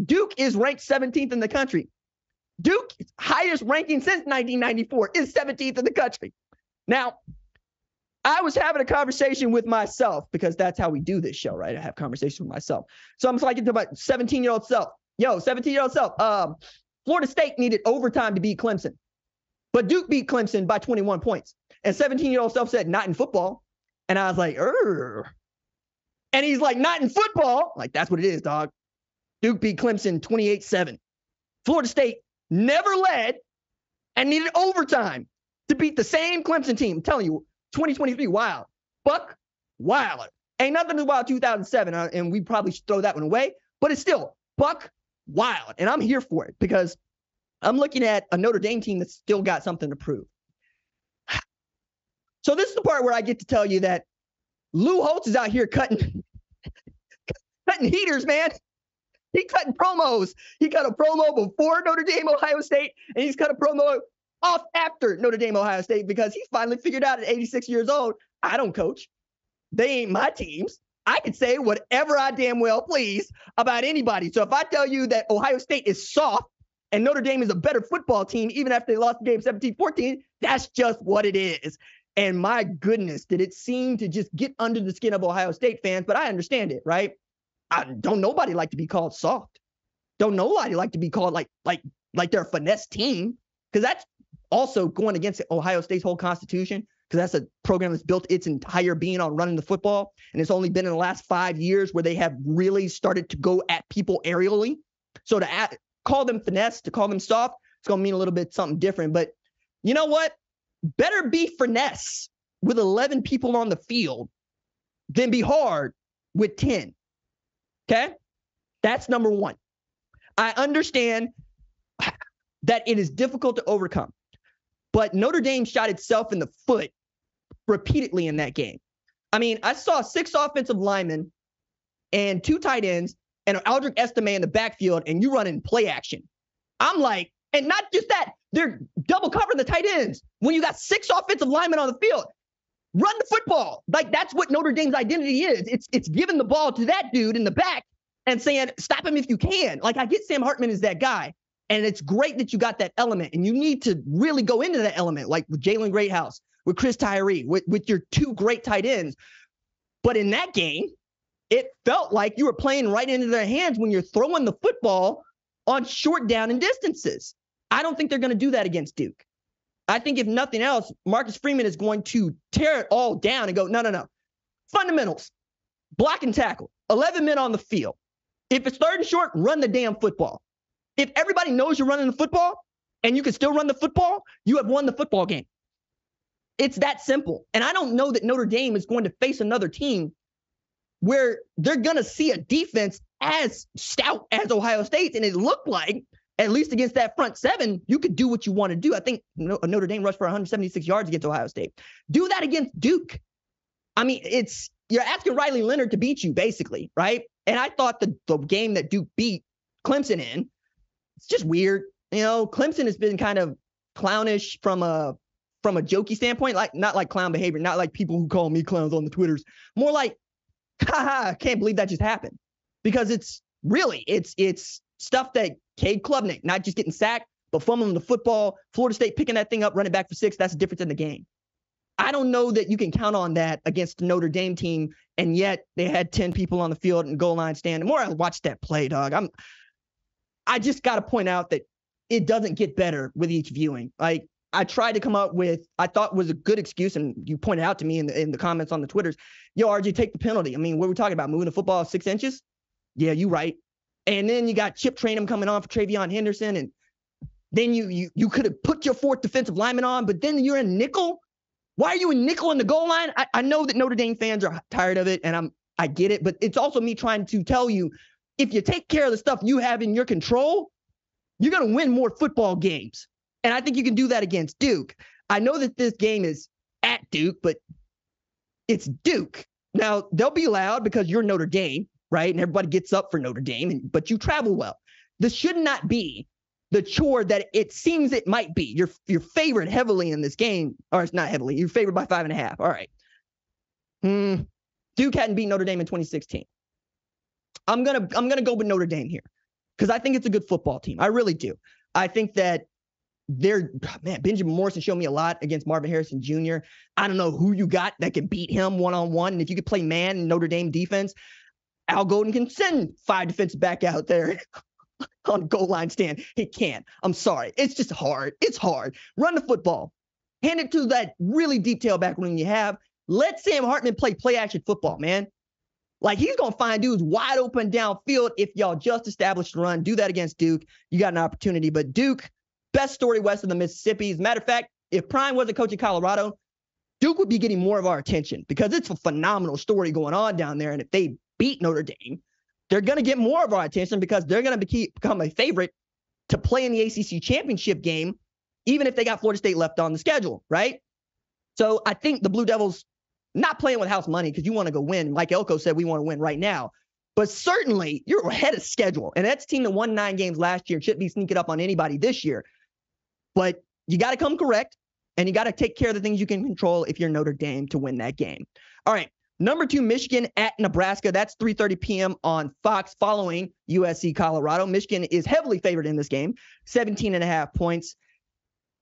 Duke is ranked 17th in the country. Duke's highest ranking since 1994 is 17th in the country. Now, I was having a conversation with myself because that's how we do this show, right? I have conversations with myself. So I'm like to my 17-year-old self. 17-year-old self. Florida State needed overtime to beat Clemson. But Duke beat Clemson by 21 points. And 17-year-old self said, not in football. And I was like, And he's like, not in football. Like, that's what it is, dog. Duke beat Clemson 28-7. Florida State never led and needed overtime to beat the same Clemson team. I'm telling you, 2023, wild. Buck, wild. Ain't nothing as wild 2007, and we probably should throw that one away. But it's still Buck, wild. And I'm here for it because I'm looking at a Notre Dame team that's still got something to prove. So this is the part where I get to tell you that Lou Holtz is out here cutting heaters, man. He's cutting promos. He cut a promo before Notre Dame, Ohio State, and he's cut a promo off after Notre Dame, Ohio State, because he's finally figured out at 86 years old, I don't coach. They ain't my teams. I can say whatever I damn well please about anybody. So if I tell you that Ohio State is soft and Notre Dame is a better football team, even after they lost the game 17-14, that's just what it is. And my goodness, did it seem to just get under the skin of Ohio State fans, but I understand it, right? Don't nobody like to be called soft. Don't nobody like to be called like they're a finesse team, because that's also going against Ohio State's whole constitution, because that's a program that's built its entire being on running the football. And it's only been in the last 5 years where they have really started to go at people aerially. So to call them finesse, to call them soft, it's going to mean a little bit something different. But you know what? Better be finesse with 11 people on the field than be hard with 10. Okay? That's number one. I understand that it is difficult to overcome, but Notre Dame shot itself in the foot repeatedly in that game. I mean, I saw 6 offensive linemen and 2 tight ends and Aldrick Estime in the backfield, and you run in play action. I'm like, and not just that, they're double covering the tight ends when you got 6 offensive linemen on the field. Run the football. Like, that's what Notre Dame's identity is. It's giving the ball to that dude in the back and saying, stop him if you can. Like, I get Sam Hartman is that guy, and it's great that you got that element, and you need to really go into that element, like with Jalen Greathouse, with Chris Tyree, with your 2 great tight ends. But in that game, it felt like you were playing right into their hands when you're throwing the football on short down and distances. I don't think they're going to do that against Duke. I think if nothing else, Marcus Freeman is going to tear it all down and go, no. Fundamentals, block and tackle, 11 men on the field. If it's 3rd and short, run the damn football. If everybody knows you're running the football and you can still run the football, you have won the football game. It's that simple. And I don't know that Notre Dame is going to face another team where they're going to see a defense as stout as Ohio State. And it looked like, at least against that front 7, you could do what you want to do. I think Notre Dame rushed for 176 yards against Ohio State. Do that against Duke. I mean, you're asking Riley Leonard to beat you, basically, right? And I thought the game that Duke beat Clemson in, it's just weird. You know, Clemson has been kind of clownish from a jokey standpoint, like not like clown behavior, not like people who call me clowns on the Twitters, more like, haha, I can't believe that just happened. Because it's stuff that Cade Klubnik, not just getting sacked, but fumbling the football, Florida State picking that thing up, running back for 6, that's the difference in the game. I don't know that you can count on that against the Notre Dame team, and yet they had 10 people on the field and goal line stand. The more I watch that play, dog, I just got to point out that it doesn't get better with each viewing. Like, I tried to come up with, I thought was a good excuse, and you pointed out to me in the comments on the Twitters, yo, RJ, take the penalty. I mean, what are we talking about? Moving the football 6 inches? Yeah, you right. And then you got Chip Trainum coming on for Travion Henderson, and then you could have put your 4th defensive lineman on, but then you're in nickel. Why are you in nickel in the goal line? I know that Notre Dame fans are tired of it, and I get it, but it's also me trying to tell you, if you take care of the stuff you have in your control, you're going to win more football games. And I think you can do that against Duke. I know that this game is at Duke, but it's Duke. Now, they'll be loud because you're Notre Dame, right? And everybody gets up for Notre Dame, but you travel well. This should not be the chore that it seems it might be. You're favored heavily in this game, or it's not heavily. You're favored by 5.5. All right. Duke hadn't beat Notre Dame in 2016. I'm gonna go with Notre Dame here. because I think it's a good football team. I really do. I think that Benjamin Morrison showed me a lot against Marvin Harrison Jr. I don't know who you got that can beat him one-on-one. And if you could play man in Notre Dame defense, Al Golden can send 5 defensive back out there on the goal line stand. He can't. I'm sorry. It's just hard. It's hard. Run the football. Hand it to that really deep tailback when you have. Let Sam Hartman play action football, man. Like, he's going to find dudes wide open downfield if y'all just established a run. Do that against Duke. You got an opportunity. But Duke, best story west of the Mississippi. As a matter of fact, if Prime wasn't coaching Colorado, Duke would be getting more of our attention because it's a phenomenal story going on down there. And if they beat Notre Dame, they're going to get more of our attention because they're going to become a favorite to play in the ACC championship game, even if they got Florida State left on the schedule, right? So I think the Blue Devils not playing with house money because you want to go win. Like Elko said, we want to win right now. But certainly, you're ahead of schedule. And that's a team that won 9 games last year. Shouldn't be sneaking up on anybody this year. But you got to come correct, and you got to take care of the things you can control if you're Notre Dame to win that game. All right, number 2, Michigan at Nebraska. That's 3:30 p.m. on Fox following USC Colorado. Michigan is heavily favored in this game, 17.5 points.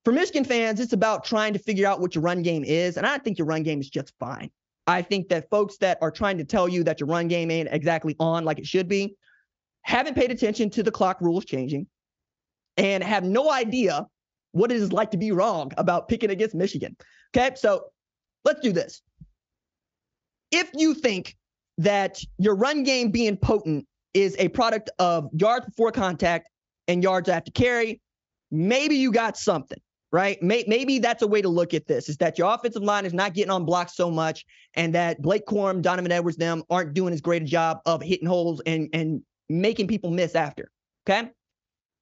For Michigan fans, it's about trying to figure out what your run game is, and I think your run game is just fine. I think that folks that are trying to tell you that your run game ain't exactly on like it should be haven't paid attention to the clock rules changing and have no idea what it is like to be wrong about picking against Michigan. Okay, so let's do this. If you think that your run game being potent is a product of yards before contact and yards after carry, maybe you got something. Right? Maybe that's a way to look at this, is that your offensive line is not getting on blocks so much and that Blake Corum, Donovan Edwards, them aren't doing as great a job of hitting holes and making people miss after. Okay?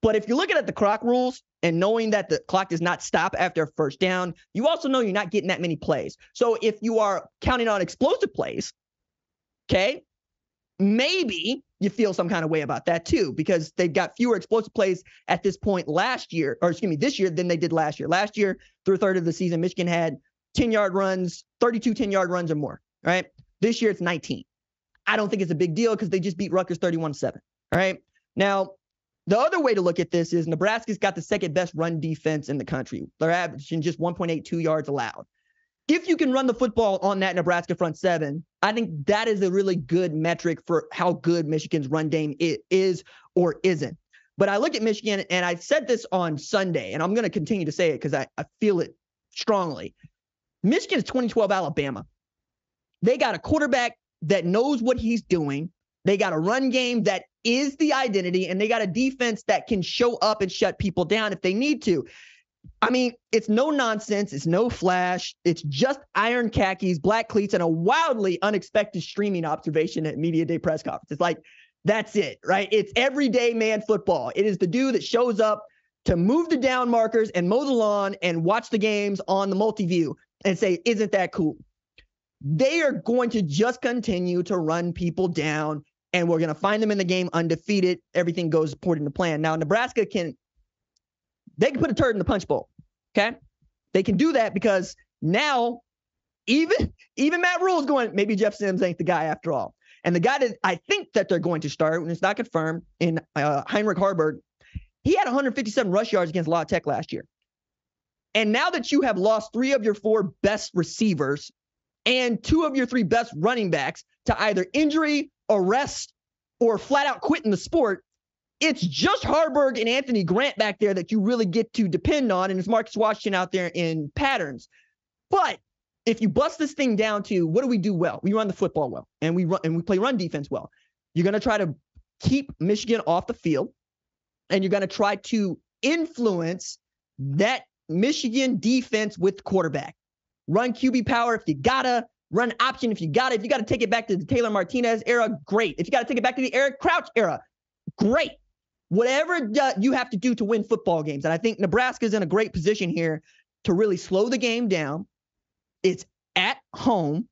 But if you're looking at the clock rules and knowing that the clock does not stop after a first down, you also know you're not getting that many plays. So if you are counting on explosive plays, okay, maybe you feel some kind of way about that too, because they've got fewer explosive plays at this point this year than they did last year. Last year, through a third of the season, Michigan had 10-yard runs, 32 10-yard runs or more, right? This year, it's 19. I don't think it's a big deal because they just beat Rutgers 31-7, all right? Now, the other way to look at this is Nebraska's got the second best run defense in the country. They're averaging just 1.82 yards allowed. If you can run the football on that Nebraska front seven, I think that is a really good metric for how good Michigan's run game is or isn't. But I look at Michigan, and I said this on Sunday, and I'm going to continue to say it because I feel it strongly. Michigan's 2012 Alabama. They got a quarterback that knows what he's doing. They got a run game that is the identity, and they got a defense that can show up and shut people down if they need to. I mean, it's no nonsense. It's no flash. It's just iron khakis, black cleats, and a wildly unexpected streaming observation at Media Day press conference. It's like, that's it, right? It's everyday man football. It is the dude that shows up to move the down markers and mow the lawn and watch the games on the multi-view and say, isn't that cool? They are going to just continue to run people down, and we're going to find them in the game undefeated. Everything goes according to plan. Now, Nebraska can put a turd in the punch bowl, okay? They can do that because now even Matt Rule's going, maybe Jeff Sims ain't the guy after all. And the guy that I think that they're going to start, and it's not confirmed, in Heinrich Haarberg, he had 157 rush yards against La Tech last year. And now that you have lost 3 of your 4 best receivers and 2 of your 3 best running backs to either injury, arrest, or flat out quitting the sport, it's just Haarberg and Anthony Grant back there that you really get to depend on, and it's Marcus Washington out there in patterns. But if you bust this thing down to what do we do well? We run the football well, and we play run defense well. You're going to try to keep Michigan off the field, and you're going to try to influence that Michigan defense with quarterback. Run QB power if you gotta, run option if you gotta. If you got to take it back to the Taylor Martinez era, great. If you got to take it back to the Eric Crouch era, great. Whatever you have to do to win football games. And I think Nebraska's in a great position here to really slow the game down. It's at home,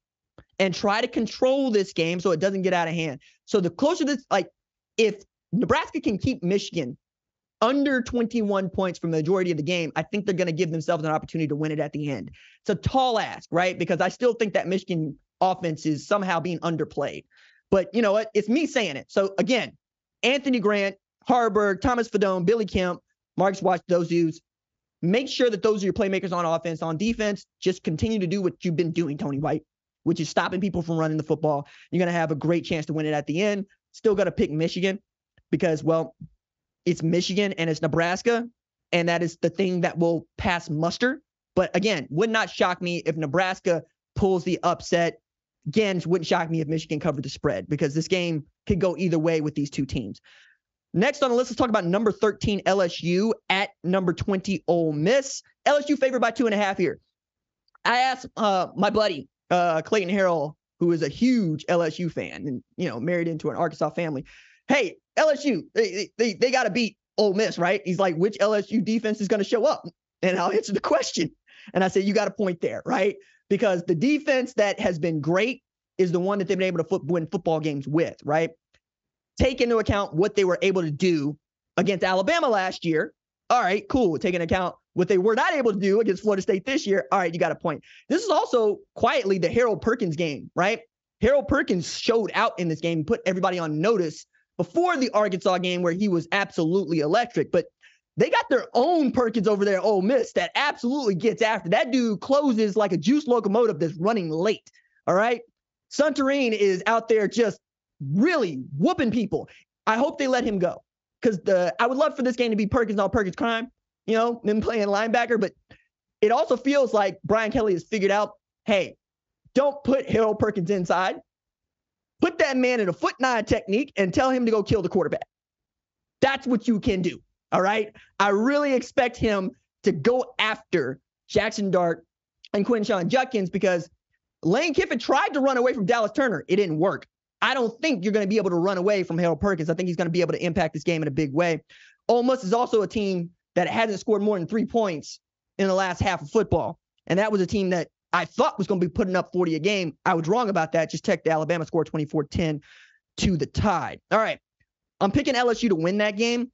and try to control this game so it doesn't get out of hand. So the closer this, like, if Nebraska can keep Michigan under 21 points for the majority of the game, I think they're going to give themselves an opportunity to win it at the end. It's a tall ask, right? Because I still think that Michigan offense is somehow being underplayed. But you know what? It's me saying it. So again, Anthony Grant, Harburg, Thomas Fadone, Billy Kemp, Marcus Watts, those dudes. Make sure that those are your playmakers on offense. On defense, just continue to do what you've been doing, Tony White, which is stopping people from running the football. You're going to have a great chance to win it at the end. Still got to pick Michigan because, well, it's Michigan and it's Nebraska, and that is the thing that will pass muster. But again, would not shock me if Nebraska pulls the upset. Again, wouldn't shock me if Michigan covered the spread because this game could go either way with these two teams. Next on the list, let's talk about number 13 LSU at number 20 Ole Miss. LSU favored by 2.5 here. I asked my buddy Clayton Harrell, who is a huge LSU fan and married into an Arkansas family. Hey, LSU, they got to beat Ole Miss, right? He's like, which LSU defense is going to show up? And I'll answer the question. And I said, you got a point there, right? Because the defense that has been great is the one that they've been able to win football games with, right? Take into account what they were able to do against Alabama last year. All right, cool. Take into account what they were not able to do against Florida State this year. All right, you got a point. This is also quietly the Harold Perkins game, right? Harold Perkins showed out in this game, put everybody on notice before the Arkansas game where he was absolutely electric. But they got their own Perkins over there, Ole Miss, that absolutely gets after. That dude closes like a juice locomotive that's running late, all right? Santorini is out there just really whooping people. I hope they let him go because I would love for this game to be Perkins on Perkins crime, them playing linebacker. But it also feels like Brian Kelly has figured out, hey, don't put Harold Perkins inside. Put that man in a 4.9 technique and tell him to go kill the quarterback. That's what you can do. All right. I really expect him to go after Jackson Dart and Quinshon Judkins because Lane Kiffin tried to run away from Dallas Turner. It didn't work. I don't think you're going to be able to run away from Harold Perkins. I think he's going to be able to impact this game in a big way. Ole Miss is also a team that hasn't scored more than 3 points in the last half of football. And that was a team that I thought was going to be putting up 40 a game. I was wrong about that. Just check the Alabama score 24-10 to the Tide. All right. I'm picking LSU to win that game,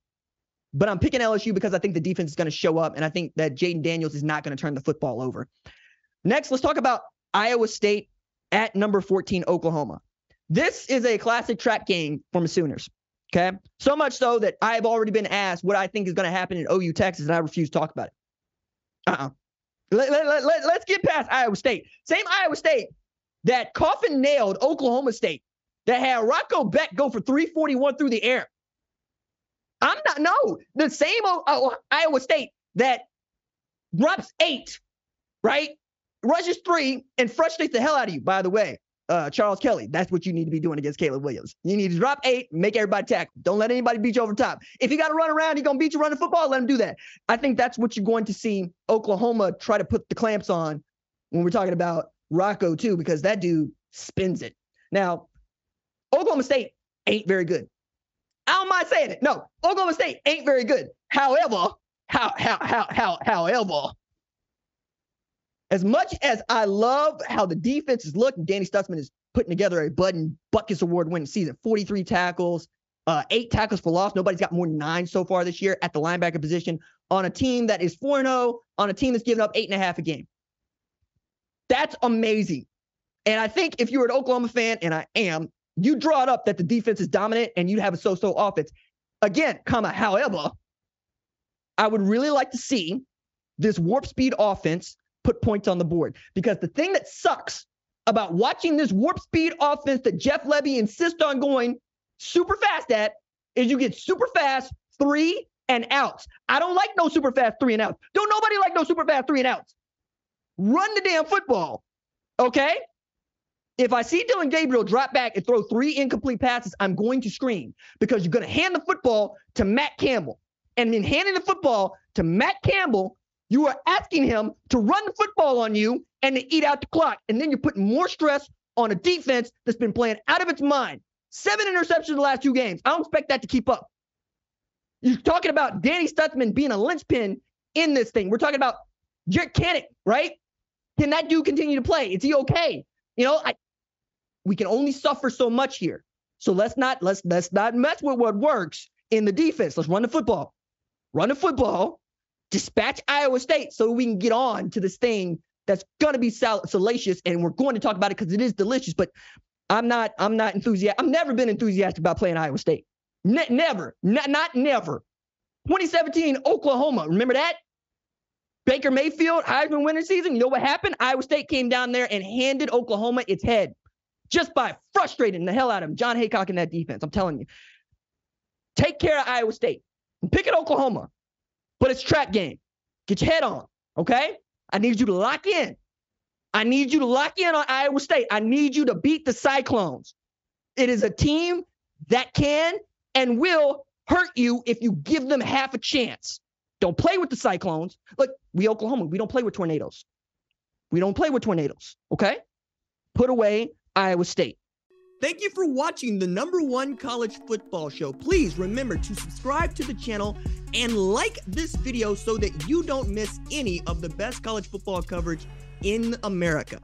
but I'm picking LSU because I think the defense is going to show up, and I think that Jaden Daniels is not going to turn the football over. Next, let's talk about Iowa State at number 14 Oklahoma. This is a classic trap game from the Sooners, okay? So much so that I have already been asked what I think is going to happen in OU, Texas, and I refuse to talk about it. Let's get past Iowa State. Same Iowa State that coffin nailed Oklahoma State, that had Rocco Beck go for 341 through the air. The same Iowa State that drops 8, right? Rushes 3 and frustrates the hell out of you, by the way. Charles Kelly, that's what you need to be doing against Caleb Williams. You need to drop 8, make everybody tackle. Don't let anybody beat you over top. If you got to run around, he's going to beat you running football, let him do that. I think that's what you're going to see Oklahoma try to put the clamps on when we're talking about Rocco too, because that dude spins it. Now, Oklahoma State ain't very good. I don't mind saying it. No, Oklahoma State ain't very good. However, as much as I love how the defense is looking, Danny Stutzman is putting together a Budden Buckets Award winning season. 43 tackles, 8 tackles for loss. Nobody's got more than 9 so far this year at the linebacker position on a team that is 4-0, on a team that's giving up 8.5 a game. That's amazing. And I think if you're an Oklahoma fan, and I am, you draw it up that the defense is dominant and you have a so-so offense. Again, however, I would really like to see this warp speed offense put points on the board. Because the thing that sucks about watching this warp speed offense that Jeff Lebby insists on going super fast at is you get super fast 3 and outs. I don't like no super fast 3 and outs. Don't nobody like no super fast 3 and outs. Run the damn football, okay? If I see Dylan Gabriel drop back and throw 3 incomplete passes, I'm going to scream because you're going to hand the football to Matt Campbell. And in handing the football to Matt Campbell, you are asking him to run the football on you and to eat out the clock. And then you're putting more stress on a defense that's been playing out of its mind. 7 interceptions in the last 2 games. I don't expect that to keep up. You're talking about Danny Stutzman being a linchpin in this thing. We're talking about Jarrett Cannick, right? Can that dude continue to play? Is he okay? We can only suffer so much here. So let's not mess with what works in the defense. Let's run the football. Run the football. Dispatch Iowa State so we can get on to this thing that's going to be salacious, and we're going to talk about it because it is delicious, but I'm not enthusiastic. I've never been enthusiastic about playing Iowa State. Never. Not never. 2017, Oklahoma. Remember that? Baker Mayfield, Heisman winning season. You know what happened? Iowa State came down there and handed Oklahoma its head just by frustrating the hell out of him. John Haycock in that defense. I'm telling you. Take care of Iowa State. Pick at Oklahoma. But it's trap game. Get your head on. Okay? I need you to lock in. I need you to lock in on Iowa State. I need you to beat the Cyclones. It is a team that can and will hurt you if you give them half a chance. Don't play with the Cyclones. Look, we Oklahoma, we don't play with tornadoes. We don't play with tornadoes, okay? Put away Iowa State. Thank you for watching the #1 college football show. Please remember to subscribe to the channel and like this video so that you don't miss any of the best college football coverage in America.